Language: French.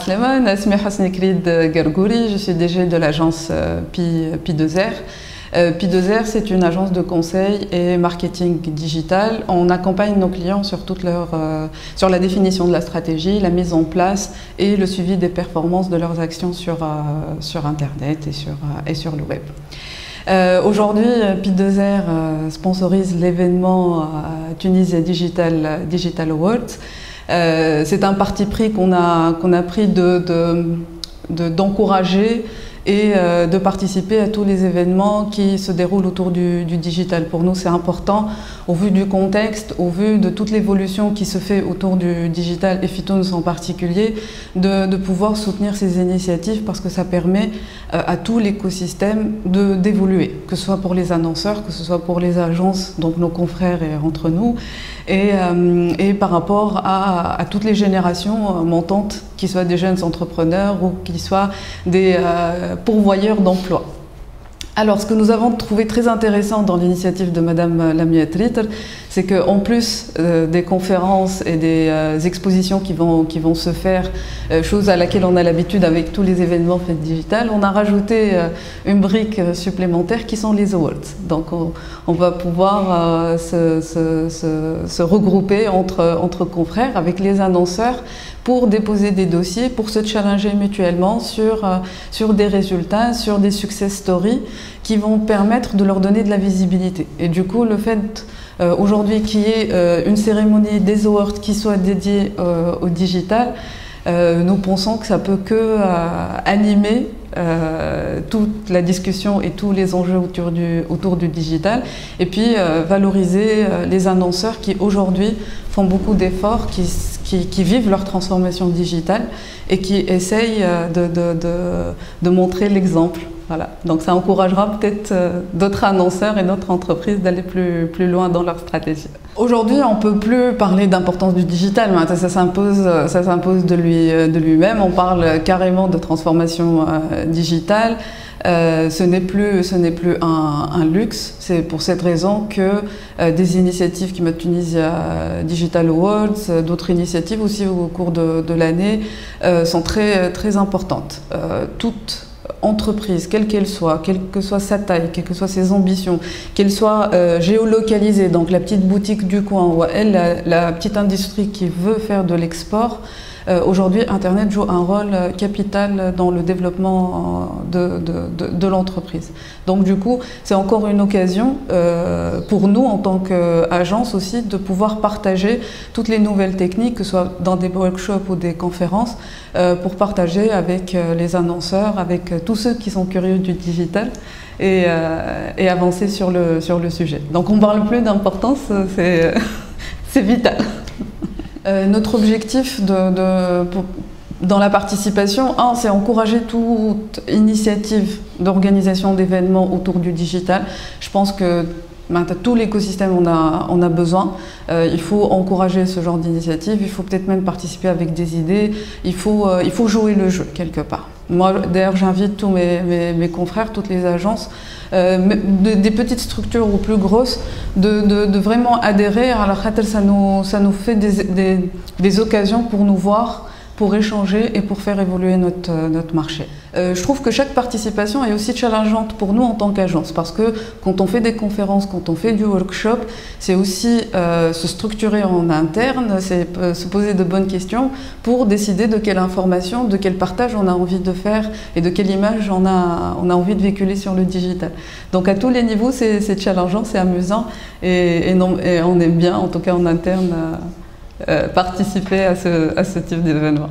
Je suis DG de l'agence Pi2R. Pi2R, c'est une agence de conseil et marketing digital. On accompagne nos clients sur sur la définition de la stratégie, la mise en place et le suivi des performances de leurs actions sur Internet et sur le web. Aujourd'hui, Pi2R sponsorise l'événement Tunisia Digital Awards. C'est un parti pris qu'on a pris d'encourager et de participer à tous les événements qui se déroulent autour du digital. Pour nous, c'est important, au vu du contexte, au vu de toute l'évolution qui se fait autour du digital et Phytones en particulier, de pouvoir soutenir ces initiatives parce que ça permet à tout l'écosystème d'évoluer, que ce soit pour les annonceurs, que ce soit pour les agences, donc nos confrères et entre nous, et par rapport à toutes les générations montantes, qu'ils soient des jeunes entrepreneurs ou qu'ils soient des pourvoyeurs d'emplois. Alors, ce que nous avons trouvé très intéressant dans l'initiative de Madame Lamia Ritter, c'est qu'en plus des conférences et des expositions qui vont se faire, chose à laquelle on a l'habitude avec tous les événements faits digital, on a rajouté une brique supplémentaire qui sont les awards. Donc, on va pouvoir se regrouper entre confrères avec les annonceurs pour déposer des dossiers, pour se challenger mutuellement sur des résultats, sur des success stories qui vont permettre de leur donner de la visibilité. Et du coup, le fait aujourd'hui qu'il y ait une cérémonie des awards qui soit dédiée au digital, nous pensons que ça peut que animer toute la discussion et tous les enjeux autour du digital, et puis valoriser les annonceurs qui aujourd'hui font beaucoup d'efforts, qui vivent leur transformation digitale et qui essayent de montrer l'exemple. Voilà. Donc ça encouragera peut-être d'autres annonceurs et d'autres entreprises d'aller plus loin dans leur stratégie. Aujourd'hui, on ne peut plus parler d'importance du digital, mais ça s'impose de lui-même. On parle carrément de transformation digitale. Ce n'est plus un luxe. C'est pour cette raison que des initiatives comme Tunisia Digital Awards, d'autres initiatives aussi au cours de l'année sont très importantes. Toutes entreprise, quelle qu'elle soit, quelle que soit sa taille, quelles que soient ses ambitions, qu'elle soit géolocalisée, donc la petite boutique du coin ou elle, la petite industrie qui veut faire de l'export, aujourd'hui Internet joue un rôle capital dans le développement de l'entreprise. Donc du coup, c'est encore une occasion pour nous en tant qu'agence aussi de pouvoir partager toutes les nouvelles techniques, que ce soit dans des workshops ou des conférences, pour partager avec les annonceurs, avec tous ceux qui sont curieux du digital et avancer sur le sujet. Donc on ne parle plus d'importance, c'est vital. Notre objectif dans la participation, c'est encourager toute initiative d'organisation d'événements autour du digital. Je pense que tout l'écosystème on a besoin. Il faut encourager ce genre d'initiative, il faut peut-être même participer avec des idées, il faut jouer le jeu quelque part. Moi d'ailleurs j'invite tous mes confrères, toutes les agences, des petites structures ou plus grosses, de vraiment adhérer. Alors ça nous fait des occasions pour nous voir, pour échanger et pour faire évoluer notre marché. Je trouve que chaque participation est aussi challengeante pour nous en tant qu'agence, parce que quand on fait des conférences, quand on fait du workshop, c'est aussi se structurer en interne, c'est se poser de bonnes questions pour décider de quelle information, de quel partage on a envie de faire et de quelle image on a envie de véhiculer sur le digital. Donc à tous les niveaux, c'est challengeant, c'est amusant et on aime bien, en tout cas en interne, participer à ce type d'événement.